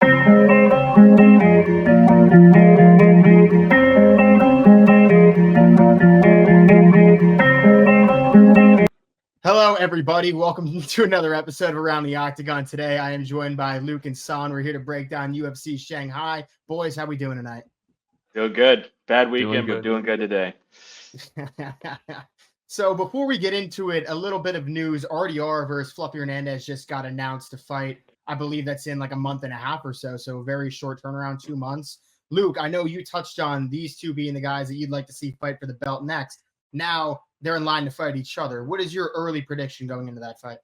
Hello, everybody. Welcome to another episode of Around the Octagon. Today, I am joined by Luke and San. We're here to break down UFC Shanghai. Boys, how we doing tonight? Doing good. Bad weekend, but doing good today. So before we get into it, a little bit of news. RDR versus Fluffy Hernandez just got announced to fight. I believe that's in like a month and a half or so. So very short turnaround, 2 months. Luke, I know you touched on these two being the guys that you'd like to see fight for the belt next. Now they're in line to fight each other. What is your early prediction going into that fight?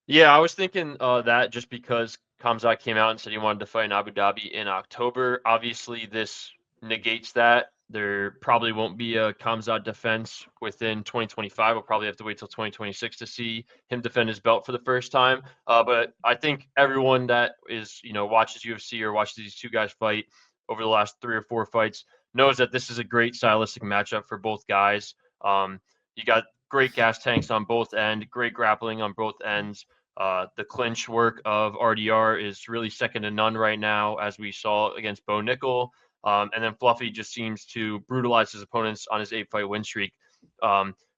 Yeah, I was thinking that just because Khamzat came out and said he wanted to fight in Abu Dhabi in October. Obviously, this negates that. There probably won't be a Khamzat defense within 2025. We'll probably have to wait till 2026 to see him defend his belt for the first time. But I think everyone that is, watches UFC or watches these two guys fight over the last 3 or 4 fights knows that this is a great stylistic matchup for both guys. You got great gas tanks on both ends, great grappling on both ends. The clinch work of RDR is really second to none right now, as we saw against Bo Nickel. And then Fluffy just seems to brutalize his opponents on his 8-fight win streak.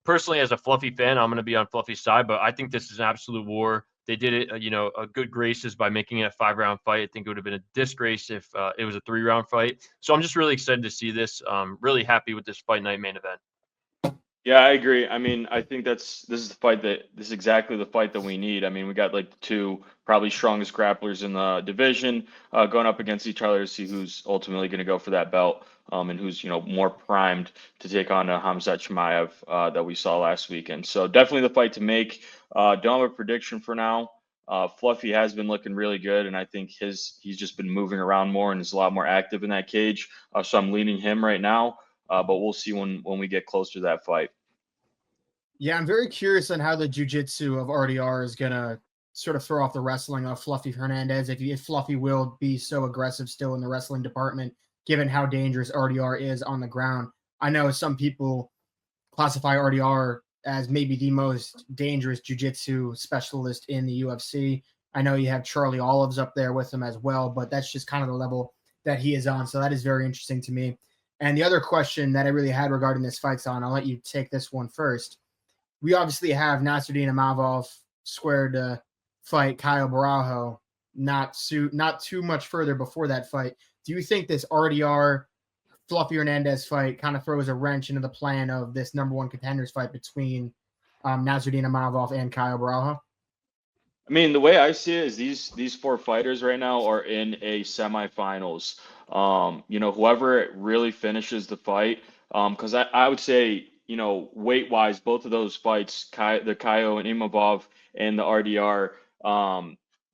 Personally, as a Fluffy fan, I'm going to be on Fluffy's side, but I think this is an absolute war. They did it, a good graces by making it a 5-round fight. I think it would have been a disgrace if it was a 3-round fight. So I'm just really excited to see this. Really happy with this fight night main event. Yeah, I agree. I mean, I think this is exactly the fight that we need. I mean, we got like the two probably strongest grapplers in the division going up against each other to see who's ultimately going to go for that belt and who's, more primed to take on Khamzat Chimaev that we saw last weekend. So definitely the fight to make. Don't have a prediction for now. Fluffy has been looking really good, and I think he's just been moving around more and is a lot more active in that cage. So I'm leaning him right now. But we'll see when we get closer to that fight. Yeah, I'm very curious on how the jiu-jitsu of RDR is going to sort of throw off the wrestling of Fluffy Hernandez. If Fluffy will be so aggressive still in the wrestling department, given how dangerous RDR is on the ground. I know some people classify RDR as maybe the most dangerous jiu-jitsu specialist in the UFC. I know you have Charlie Olives up there with him as well, but that's just kind of the level that he is on. So that is very interesting to me. And the other question that I really had regarding this fight, Son, I'll let you take this one first. We obviously have Nasruddin Imavov squared to fight Caio Borralho not too much further before that fight. Do you think this RDR Fluffy Hernandez fight kind of throws a wrench into the plan of this number one contenders fight between Nasruddin Imavov and Caio Borralho? I mean, the way I see it is these 4 fighters right now are in a semifinals. Whoever really finishes the fight, because I would say, weight-wise, both of those fights, the Caio and Imavov and the RDR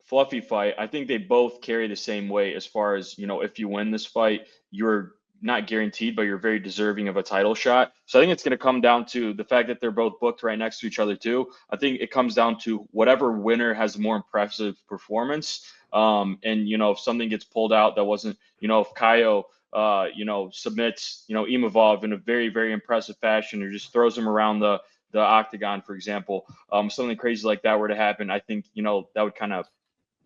Fluffy fight, I think they both carry the same weight as far as, if you win this fight, you're not guaranteed, but you're very deserving of a title shot. So I think it's going to come down to the fact that they're both booked right next to each other too. I think it comes down to whatever winner has a more impressive performance. And, if something gets pulled out that wasn't, if Caio, submits, Imavov in a very, very impressive fashion or just throws him around the octagon, for example, something crazy like that were to happen, I think, that would kind of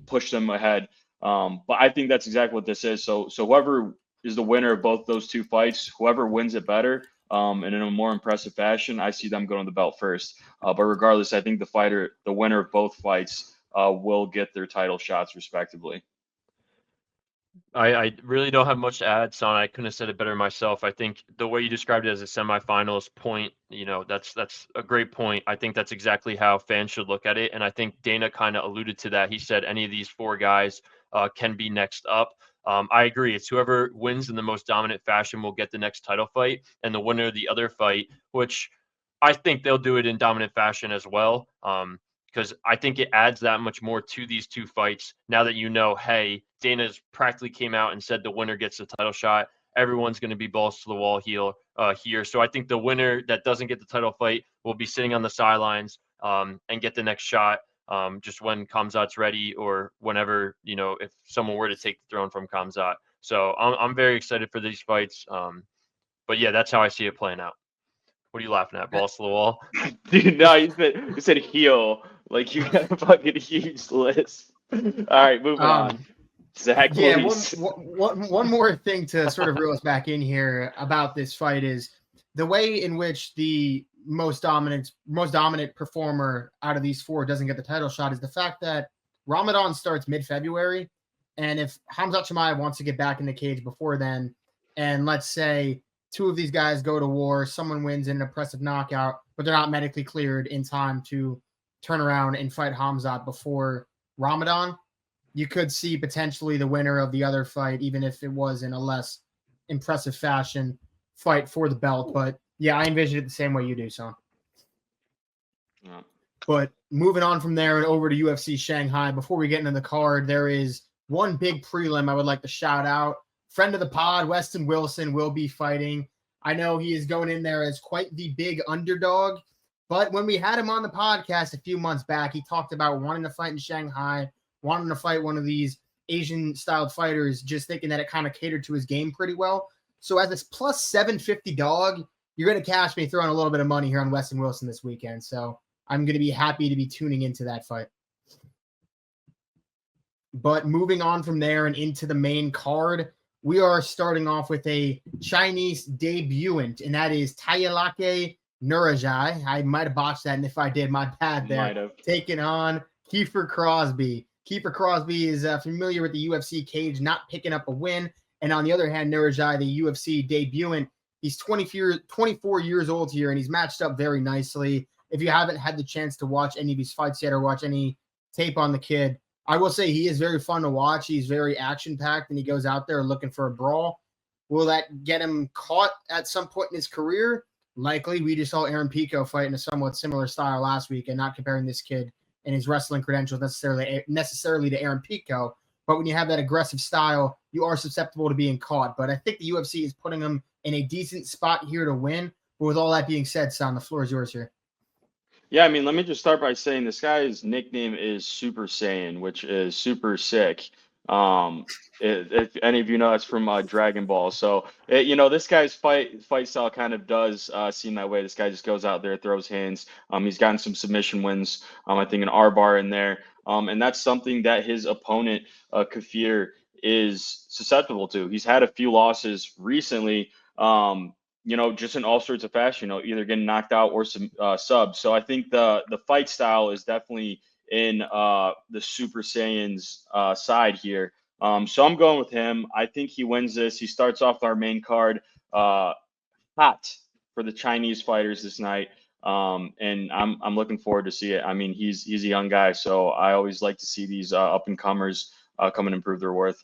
push them ahead. But I think that's exactly what this is. So whoever is the winner of both those 2 fights, whoever wins it better and in a more impressive fashion, I see them going to the belt first. But regardless, I think the winner of both fights will get their title shots respectively. I really don't have much to add, Son. I couldn't have said it better myself. I think the way you described it as a semifinals point, that's a great point. I think that's exactly how fans should look at it. And I think Dana kind of alluded to that. He said any of these 4 guys can be next up. I agree. It's whoever wins in the most dominant fashion will get the next title fight, and the winner of the other fight, which I think they'll do it in dominant fashion as well. Because I think it adds that much more to these 2 fights. Now that hey, Dana's practically came out and said the winner gets the title shot. Everyone's going to be balls to the wall here. So I think the winner that doesn't get the title fight will be sitting on the sidelines and get the next shot just when Khamzat's ready or whenever, if someone were to take the throne from Khamzat. So I'm very excited for these fights. But yeah, that's how I see it playing out. What are you laughing at? Balls to the wall? Dude, no, you said heel. Like you got a fucking huge list. All right, moving on. Exactly. Yeah, one more thing to sort of reel us back in here about this fight is the way in which the most dominant performer out of these four doesn't get the title shot is the fact that Ramadan starts mid-February, and if Khamzat Chimaev wants to get back in the cage before then, and let's say two of these guys go to war, someone wins in an impressive knockout, but they're not medically cleared in time to turn around and fight Khamzat before Ramadan, you could see potentially the winner of the other fight, even if it was in a less impressive fashion, fight for the belt. But yeah, I envision it the same way you do, son. Yeah. But moving on from there and over to UFC Shanghai, before we get into the card, there is one big prelim I would like to shout out. Friend of the pod, Weston Wilson, will be fighting. I know he is going in there as quite the big underdog, but when we had him on the podcast a few months back, he talked about wanting to fight in Shanghai, wanting to fight one of these Asian-styled fighters, just thinking that it kind of catered to his game pretty well. So as this plus 750 dog, you're going to cash me throwing a little bit of money here on Weston Wilson this weekend. So I'm going to be happy to be tuning into that fight. But moving on from there and into the main card, we are starting off with a Chinese debutant, and that is Taiyilake Nueraji. I might have botched that, and if I did, my bad there. Might have. Taking on Kiefer Crosbie. Kiefer Crosbie is familiar with the UFC cage, not picking up a win. And on the other hand, Nueraji, the UFC debutant, he's 24 years old here, and he's matched up very nicely. If you haven't had the chance to watch any of his fights yet or watch any tape on the kid, I will say he is very fun to watch. He's very action-packed, and he goes out there looking for a brawl. Will that get him caught at some point in his career? Likely. We just saw Aaron Pico fight in a somewhat similar style last week, and not comparing this kid and his wrestling credentials necessarily to Aaron Pico. But when you have that aggressive style, you are susceptible to being caught. But I think the UFC is putting him in a decent spot here to win. But with all that being said, Son, the floor is yours here. Yeah, I mean, let me just start by saying this guy's nickname is Super Saiyan, which is super sick. If any of you know, it's from Dragon Ball. So, this guy's fight style kind of does seem that way. This guy just goes out there, throws hands. He's gotten some submission wins. I think an R-bar in there. And that's something that his opponent, Kiefer, is susceptible to. He's had a few losses recently. Just in all sorts of fashion, either getting knocked out or some subs. So I think the fight style is definitely in the Super Saiyan's side here. So I'm going with him. I think he wins this. He starts off our main card hot for the Chinese fighters this night. And I'm looking forward to see it. I mean, he's a young guy, so I always like to see these up and comers come and improve their worth.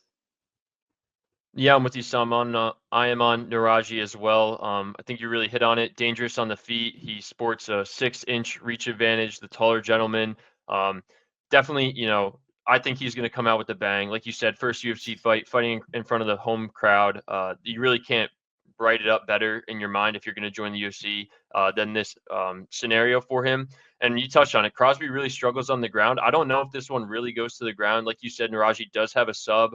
Yeah, I'm with you, Sam. I am on Nuraji as well. I think you really hit on it. Dangerous on the feet. He sports a 6-inch reach advantage, the taller gentleman. Definitely, I think he's going to come out with a bang. Like you said, first UFC fight, fighting in front of the home crowd. You really can't write it up better in your mind if you're going to join the UFC than this scenario for him. And you touched on it. Crosby really struggles on the ground. I don't know if this one really goes to the ground. Like you said, Nuraji does have a sub.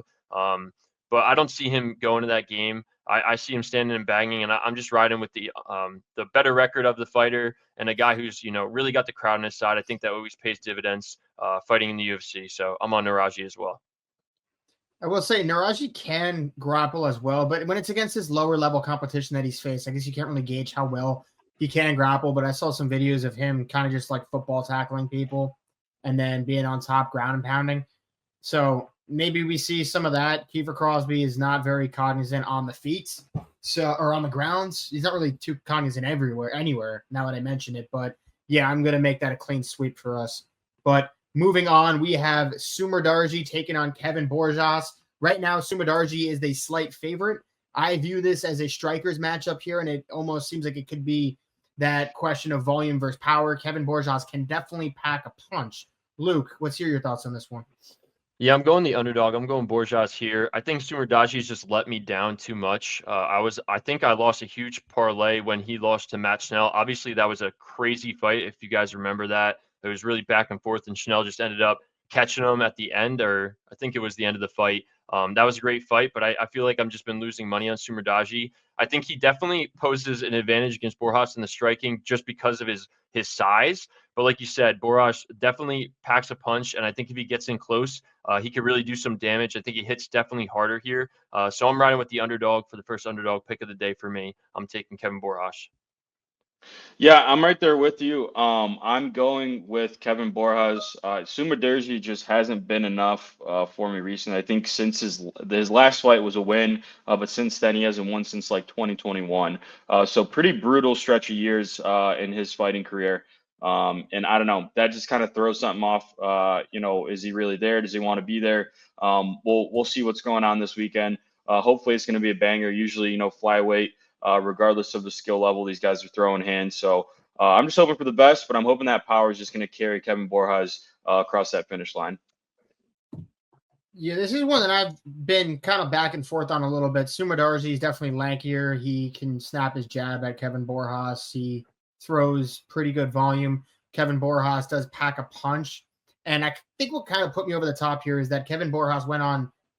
But I don't see him going to that game. I see him standing and banging, and I'm just riding with the better record of the fighter and a guy who's really got the crowd on his side. I think that always pays dividends fighting in the UFC. So I'm on Nuraji as well. I will say Nuraji can grapple as well, but when it's against his lower level competition that he's faced, I guess you can't really gauge how well he can grapple. But I saw some videos of him kind of just like football tackling people and then being on top, ground and pounding. So maybe we see some of that. Kiefer Crosby is not very cognizant on the feet, or on the grounds. He's not really too cognizant anywhere. Now that I mention it, but yeah, I'm gonna make that a clean sweep for us. But moving on, we have Sumudaerji taking on Kevin Borjas. Right now, Sumudaerji is the slight favorite. I view this as a strikers matchup here, and it almost seems like it could be that question of volume versus power. Kevin Borjas can definitely pack a punch. Luke, what's your thoughts on this one? Yeah, I'm going the underdog. I'm going Borjas here. I think Sumudaerji's just let me down too much. I think I lost a huge parlay when he lost to Matt Schnell. Obviously, that was a crazy fight, if you guys remember that. It was really back and forth, and Schnell just ended up catching him at the end, or I think it was the end of the fight. That was a great fight, but I feel like I'm just been losing money on Sumudaerji. I think he definitely poses an advantage against Borjas in the striking just because of his size. But like you said, Borjas definitely packs a punch, and I think if he gets in close, he could really do some damage. I think he hits definitely harder here. So I'm riding with the underdog for the first underdog pick of the day for me. I'm taking Kevin Borjas. Yeah, I'm right there with you. I'm going with Kevin Borjas. Sumudaerji just hasn't been enough for me recently. I think since his last fight was a win, but since then he hasn't won since like 2021. So pretty brutal stretch of years in his fighting career. And I don't know, that just kind of throws something off. Is he really there? Does he want to be there? We'll see what's going on this weekend. Hopefully it's going to be a banger. Usually, flyweight. Regardless of the skill level, these guys are throwing hands. So I'm just hoping for the best, but I'm hoping that power is just going to carry Kevin Borjas across that finish line. Yeah, this is one that I've been kind of back and forth on a little bit. Sumudaerji is definitely lankier. He can snap his jab at Kevin Borjas. He throws pretty good volume. Kevin Borjas does pack a punch. And I think what kind of put me over the top here is that Kevin Borjas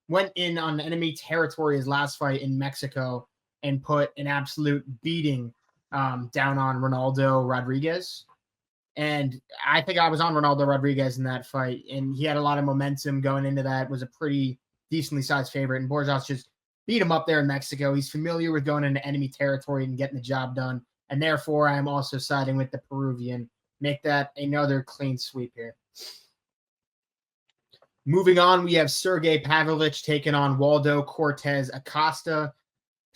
went in on enemy territory his last fight in Mexico and put an absolute beating down on Ronaldo Rodriguez. And I think I was on Ronaldo Rodriguez in that fight, and he had a lot of momentum going into that, was a pretty decently sized favorite, and Borjas just beat him up there in Mexico. He's familiar with going into enemy territory and getting the job done, and therefore I am also siding with the Peruvian. Make that another clean sweep here. Moving on, we have Sergei Pavlovich taking on Waldo Cortes-Acosta.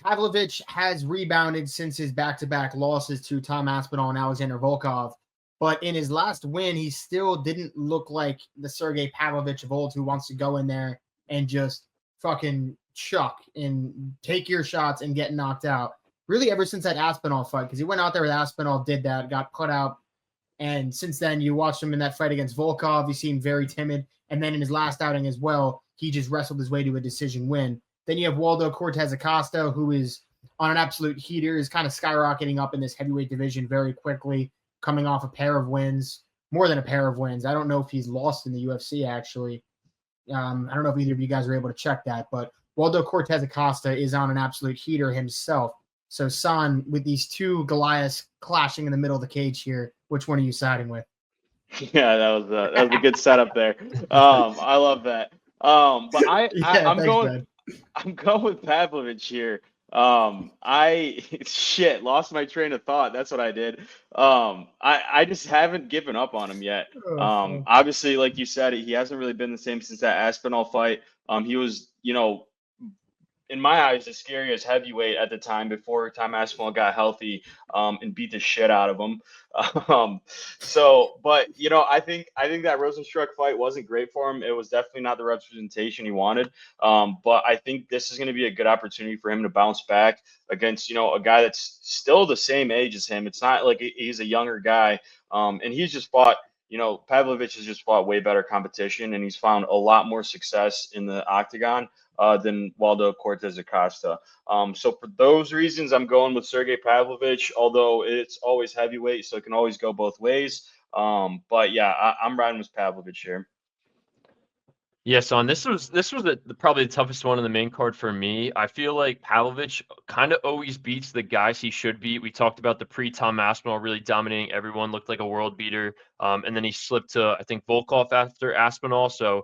Pavlovich has rebounded since his back-to-back losses to Tom Aspinall and Alexander Volkov, but in his last win, he still didn't look like the Sergei Pavlovich of old who wants to go in there and just fucking chuck and take your shots and get knocked out. Really ever since that Aspinall fight, because he went out there with Aspinall, did that, got put out, and since then you watched him in that fight against Volkov, he seemed very timid, and then in his last outing as well, he just wrestled his way to a decision win. Then you have Waldo Cortes-Acosta, who is on an absolute heater, is kind of skyrocketing up in this heavyweight division very quickly, coming off a pair of wins, more than a pair of wins. I don't know if he's lost in the UFC, actually. I don't know if either of you guys are able to check that, but Waldo Cortes-Acosta is on an absolute heater himself. So, San, with these two Goliaths clashing in the middle of the cage here, which one are you siding with? Yeah, that was a good setup there. I love that. But I'm going. I'm going with Pavlovich here. I lost my train of thought. That's what I did. I just haven't given up on him yet. Obviously, like you said, he hasn't really been the same since that Aspinall fight. He was, in my eyes, the scariest heavyweight at the time before Tom Aspinall got healthy and beat the shit out of him. But I think that Rosenstruck fight wasn't great for him. It was definitely not the representation he wanted. But I think this is going to be a good opportunity for him to bounce back against a guy that's still the same age as him. It's not like he's a younger guy, and he's just fought. Pavlovich has just fought way better competition, and he's found a lot more success in the octagon than Waldo Cortes-Acosta. So for those reasons, I'm going with Sergei Pavlovich, although it's always heavyweight, so it can always go both ways. But yeah, I'm riding with Pavlovich here. Yeah, Son, this was probably the toughest one in the main card for me. I feel like Pavlovich kind of always beats the guys he should beat. We talked about the pre-Tom Aspinall really dominating everyone, looked like a world beater, and then he slipped to, I think, Volkov after Aspinall. So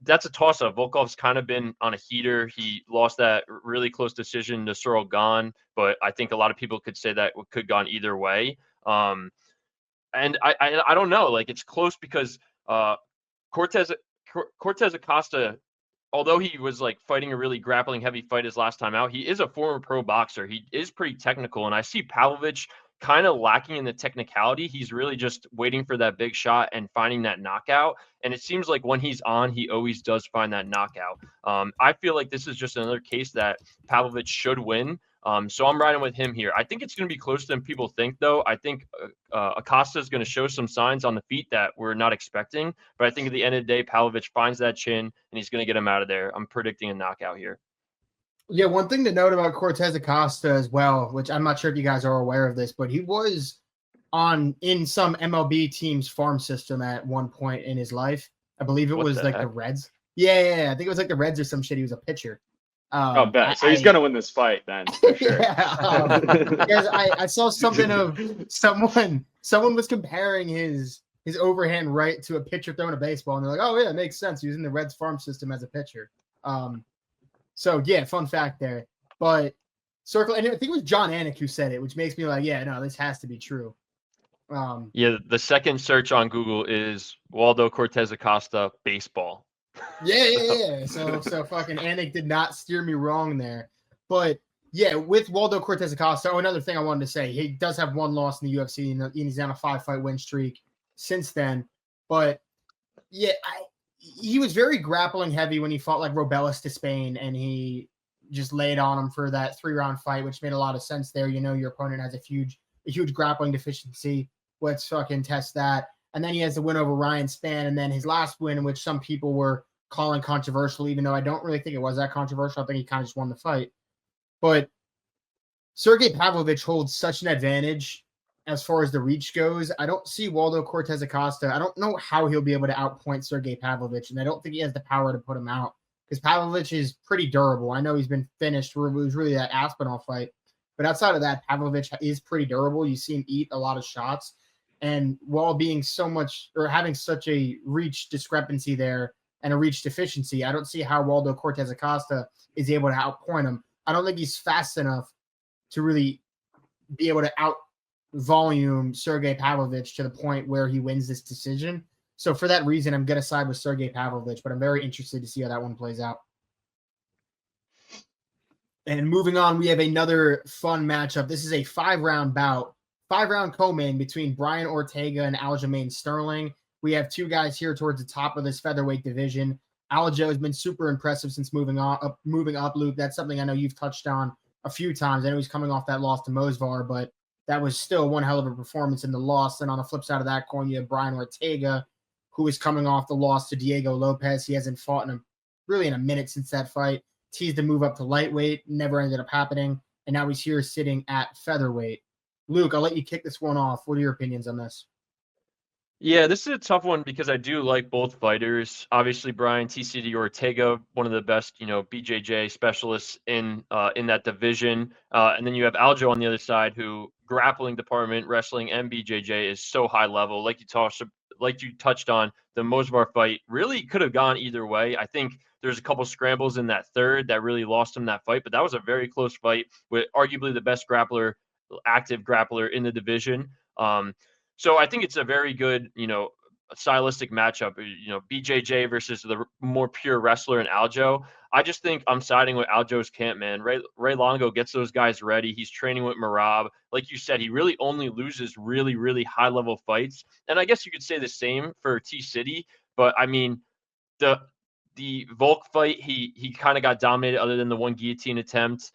that's a toss-up. Volkov's kind of been on a heater. He lost that really close decision to Cyril Gane, but I think a lot of people could say that could gone either way. And I don't know. Like, it's close because Cortes-Acosta, although he was like fighting a really grappling heavy fight his last time out, he is a former pro boxer. He is pretty technical, and I see Pavlovich kind of lacking in the technicality. He's really just waiting for that big shot and finding that knockout. And it seems like when he's on, he always does find that knockout. I feel like this is just another case that Pavlovich should win. So I'm riding with him here. I think it's going to be closer than people think, though. I think Acosta is going to show some signs on the feet that we're not expecting. But I think at the end of the day, Pavlovich finds that chin, and he's going to get him out of there. I'm predicting a knockout here. Yeah, one thing to note about Cortez-Acosta as well, which I'm not sure if you guys are aware of this, but he was in some MLB team's farm system at one point in his life. I believe it What was the like the heck? Reds. Yeah. I think it was like the Reds or some shit. He was a pitcher. Oh, bet. So he's gonna win this fight then, for sure. Because I saw something of someone was comparing his overhand right to a pitcher throwing a baseball, and they're like, oh yeah, it makes sense using the Reds farm system as a pitcher. So yeah, fun fact there. But circle, and I think it was John Anik who said it, which makes me like, yeah, no, this has to be true. Yeah, the second search on Google is Waldo Cortes-Acosta baseball. Yeah. So fucking Anik did not steer me wrong there. But yeah, with Waldo Cortes-Acosta, another thing I wanted to say, he does have one loss in the UFC, and he's on a 5-fight win streak since then. But yeah, he was very grappling heavy when he fought like Robelis to Spain, and he just laid on him for that 3-round fight, which made a lot of sense there. You know, your opponent has a huge grappling deficiency. Let's fucking test that. And then he has the win over Ryan Spann, and then his last win, which some people were calling controversial, even though I don't really think it was that controversial. I think he kind of just won the fight. But Sergei Pavlovich holds such an advantage as far as the reach goes. I don't see Waldo Cortes-Acosta. I don't know how he'll be able to outpoint Sergei Pavlovich, and I don't think he has the power to put him out because Pavlovich is pretty durable. I know he's been finished. It was really that Aspinall fight. But outside of that, Pavlovich is pretty durable. You see him eat a lot of shots. And while being so much or having such a reach discrepancy there and a reach deficiency, I don't see how Waldo Cortes-Acosta is able to outpoint him. I don't think he's fast enough to really be able to out volume Sergei Pavlovich to the point where he wins this decision. So for that reason, I'm going to side with Sergei Pavlovich, but I'm very interested to see how that one plays out. And moving on, we have another fun matchup. This is a 5-round bout. 5-round co-main between Brian Ortega and Aljamain Sterling. We have two guys here towards the top of this featherweight division. Aljo has been super impressive since moving up, Luke. That's something I know you've touched on a few times. I know he's coming off that loss to Mosvar, but that was still one hell of a performance in the loss. And on the flip side of that coin, you have Brian Ortega, who is coming off the loss to Diego Lopez. He hasn't fought in a minute since that fight. Teased to move up to lightweight, never ended up happening. And now he's here sitting at featherweight. Luke, I'll let you kick this one off. What are your opinions on this? Yeah, this is a tough one because I do like both fighters. Obviously, Brian TCD Ortega, one of the best, BJJ specialists in that division. And then you have Aljo on the other side, who grappling department, wrestling, and BJJ is so high level. Like you touched on, the Mosvar fight really could have gone either way. I think there's a couple scrambles in that third that really lost him that fight, but that was a very close fight with arguably the best active grappler in the division. So I think it's a very good, stylistic matchup, BJJ versus the more pure wrestler in Aljo. I just think I'm siding with Aljo's camp, man. Ray Longo gets those guys ready. He's training with Marab. Like you said, he really only loses really, really high level fights. And I guess you could say the same for T-City, but I mean, the Volk fight, he kind of got dominated other than the one guillotine attempt.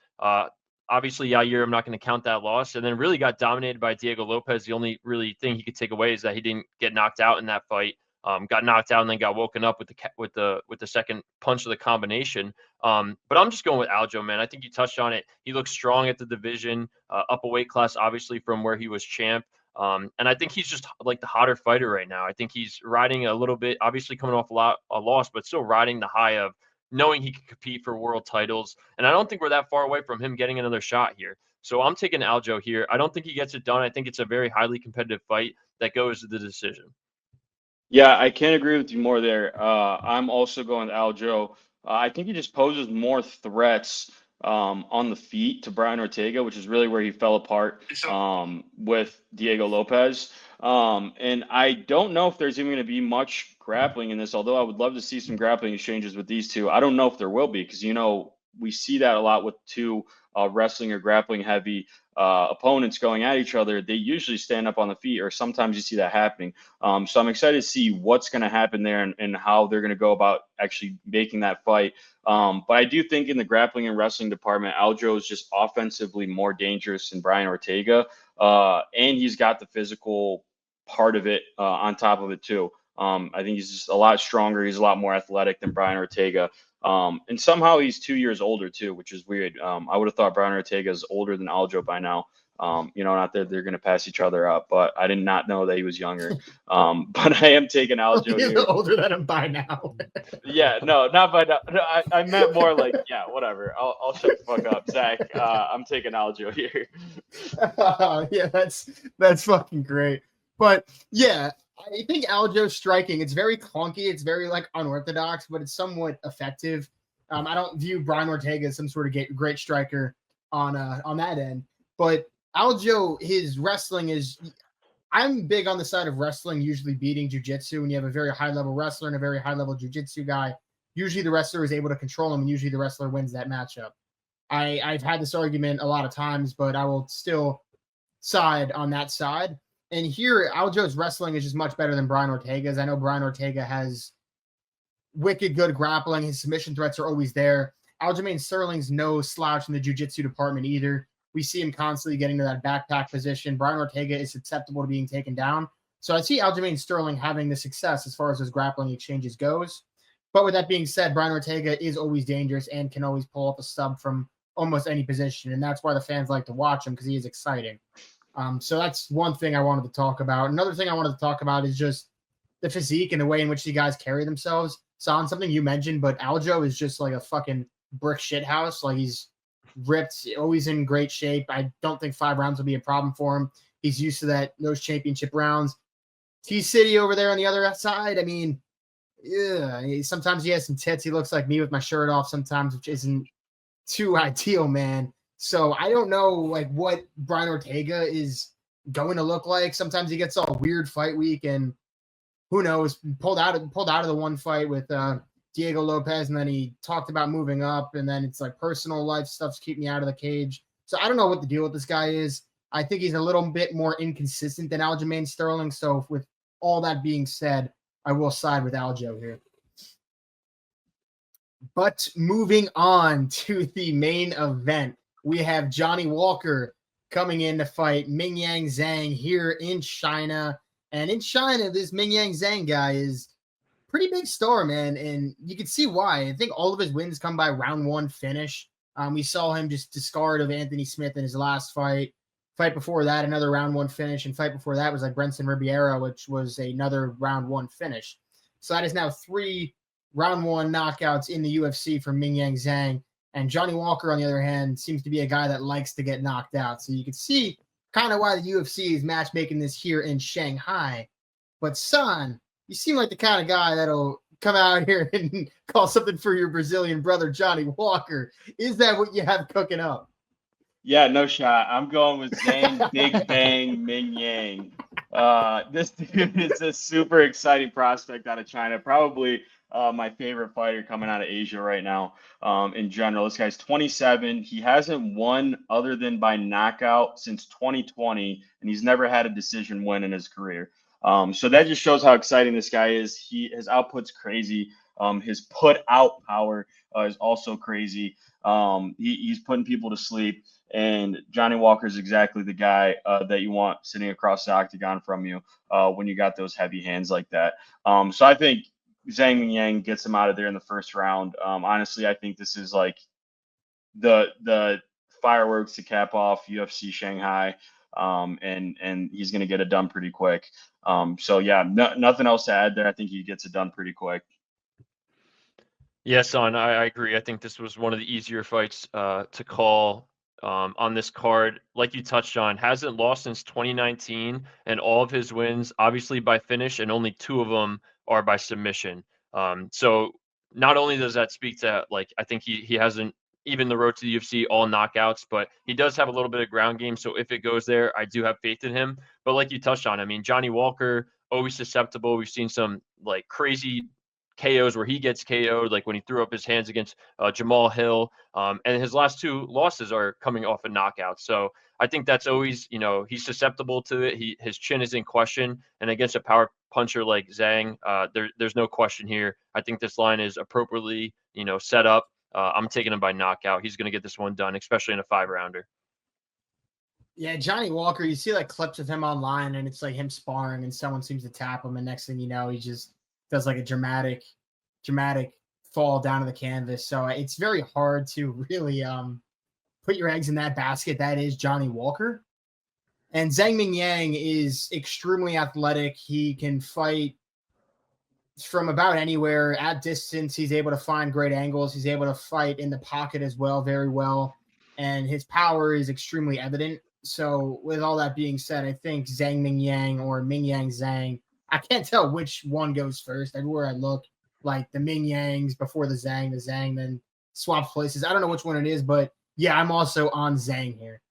Obviously, Yair, I'm not going to count that loss, and then really got dominated by Diego Lopez. The only really thing he could take away is that he didn't get knocked out in that fight. Got knocked out and then got woken up with the second punch of the combination. But I'm just going with Aljo, man. I think you touched on it. He looks strong at the division, up a weight class, obviously from where he was champ. And I think he's just like the hotter fighter right now. I think he's riding a little bit, obviously coming off a loss, but still riding the high of knowing he can compete for world titles. And I don't think we're that far away from him getting another shot here. So I'm taking Aljo here. I don't think he gets it done. I think it's a very highly competitive fight that goes to the decision. Yeah, I can't agree with you more there. I'm also going with Aljo. I think he just poses more threats on the feet to Brian Ortega, which is really where he fell apart with Diego Lopez. And I don't know if there's even going to be much grappling in this, although I would love to see some grappling exchanges with these two. I don't know if there will be because, we see that a lot with two wrestling or grappling heavy opponents going at each other. They usually stand up on the feet, or sometimes you see that happening. So I'm excited to see what's going to happen there and how they're going to go about actually making that fight. But I do think in the grappling and wrestling department, Aljo is just offensively more dangerous than Brian Ortega. And he's got the physical part of it on top of it too. I think he's just a lot stronger. He's a lot more athletic than Brian Ortega. And somehow he's 2 years older too, which is weird. I would have thought Brian Ortega is older than Aljo by now. Not that they're going to pass each other up, but I did not know that he was younger. But I am taking Aljo He's here. older than him by now. Yeah, no, not by now. No, I meant more like, yeah, whatever. I'll shut the fuck up, Zach. I'm taking Aljo here. Yeah, that's fucking great. But yeah, I think Aljo's striking, it's very clunky, it's very like unorthodox, but it's somewhat effective. I don't view Brian Ortega as some sort of great striker on that end, but Aljo, his wrestling is. I'm big on the side of wrestling usually beating jiu-jitsu. When you have a very high level wrestler and a very high level jiu-jitsu guy, usually the wrestler is able to control him, and usually the wrestler wins that matchup. I've had this argument a lot of times, but I will still side on that side. And here, Aljo's wrestling is just much better than Brian Ortega's. I know Brian Ortega has wicked good grappling. His submission threats are always there. Aljamain Sterling's no slouch in the jiu-jitsu department either. We see him constantly getting to that backpack position. Brian Ortega is susceptible to being taken down. So I see Aljamain Sterling having the success as far as his grappling exchanges goes. But with that being said, Brian Ortega is always dangerous and can always pull up a sub from almost any position. And that's why the fans like to watch him, because he is exciting. So that's one thing I wanted to talk about. Another thing I wanted to talk about is just the physique and the way in which the guys carry themselves. Son, something you mentioned, but Aljo is just like a fucking brick shit house. Like, he's ripped, always in great shape. I don't think 5 rounds will be a problem for him. He's used to those championship rounds. T-City over there on the other side, I mean, yeah, sometimes he has some tits. He looks like me with my shirt off sometimes, which isn't too ideal, man. So I don't know like what Brian Ortega is going to look like. Sometimes he gets all weird fight week, and who knows, pulled out of the one fight with Diego Lopez, and then he talked about moving up, and then it's like personal life stuff's keeping me out of the cage. So I don't know what the deal with this guy is. I think he's a little bit more inconsistent than Aljamain Sterling. So with all that being said, I will side with Aljo here. But moving on to the main event, we have Johnny Walker coming in to fight Mingyang Zhang here in China. And in China, this Mingyang Zhang guy is pretty big star, man, and you can see why. I think all of his wins come by round 1 finish. We saw him just discard of Anthony Smith in his last fight. Fight before that, another round 1 finish, and fight before that was like Brenson Ribeiro, which was another round 1 finish. So that is now 3 round 1 knockouts in the UFC for Mingyang Zhang. And Johnny Walker, on the other hand, seems to be a guy that likes to get knocked out. So you can see kind of why the UFC is matchmaking this here in Shanghai. But son, you seem like the kind of guy that'll come out here and call something for your Brazilian brother, Johnny Walker. Is that what you have cooking up? Yeah, no shot. I'm going with Zhang Big Bang Mingyang. This dude is a super exciting prospect out of China. Probably my favorite fighter coming out of Asia right now. In general, this guy's 27. He hasn't won other than by knockout since 2020, and he's never had a decision win in his career. So that just shows how exciting this guy is. His output's crazy. His put out power is also crazy. He's putting people to sleep, and Johnny Walker is exactly the guy that you want sitting across the octagon from you when you got those heavy hands like that. So I think Zhang Mingyang gets him out of there in the first round. Honestly, I think this is like the fireworks to cap off UFC Shanghai. And he's going to get it done pretty quick. So yeah, nothing else to add there. I think he gets it done pretty quick. Yes, son, I agree. I think this was one of the easier fights to call on this card. Like you touched on, hasn't lost since 2019, and all of his wins, obviously by finish, and only 2 of them are by submission. So not only does that speak to, like, I think he hasn't even the road to the UFC all knockouts, but he does have a little bit of ground game. So if it goes there, I do have faith in him. But like you touched on, I mean, Johnny Walker, always susceptible. We've seen some like crazy KOs where he gets KO'd, like when he threw up his hands against Jamal Hill. And his last 2 losses are coming off a knockout. So I think that's always, he's susceptible to it. His chin is in question. And against a power puncher like Zhang, there's no question here. I think this line is appropriately, set up. I'm taking him by knockout. He's going to get this one done, especially in a 5-rounder. Yeah, Johnny Walker, you see like clips of him online, and it's like him sparring, and someone seems to tap him, and next thing you know, he just does like a dramatic fall down to the canvas. So it's very hard to really put your eggs in that basket. That is Johnny Walker. And Zhang Mingyang is extremely athletic. He can fight from about anywhere at distance. He's able to find great angles. He's able to fight in the pocket as well, very well. And his power is extremely evident. So with all that being said, I think Zhang Mingyang or Mingyang Zhang, I can't tell which one goes first. Everywhere I look, like the Mingyangs before the Zhang then swaps places. I don't know which one it is, but yeah, I'm also on Zhang here.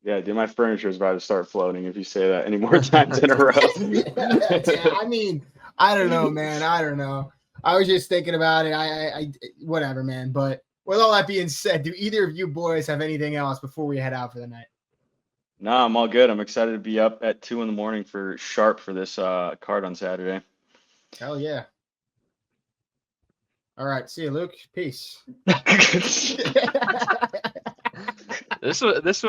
Yeah, dude, my furniture is about to start floating if you say that any more times in a row. Yeah, I mean, I don't know, man. I don't know. I was just thinking about it. I whatever, man. But with all that being said, do either of you boys have anything else before we head out for the night? No, I'm all good. I'm excited to be up at 2 a.m. for sharp for this card on Saturday. Hell yeah. All right. See you, Luke. Peace. This was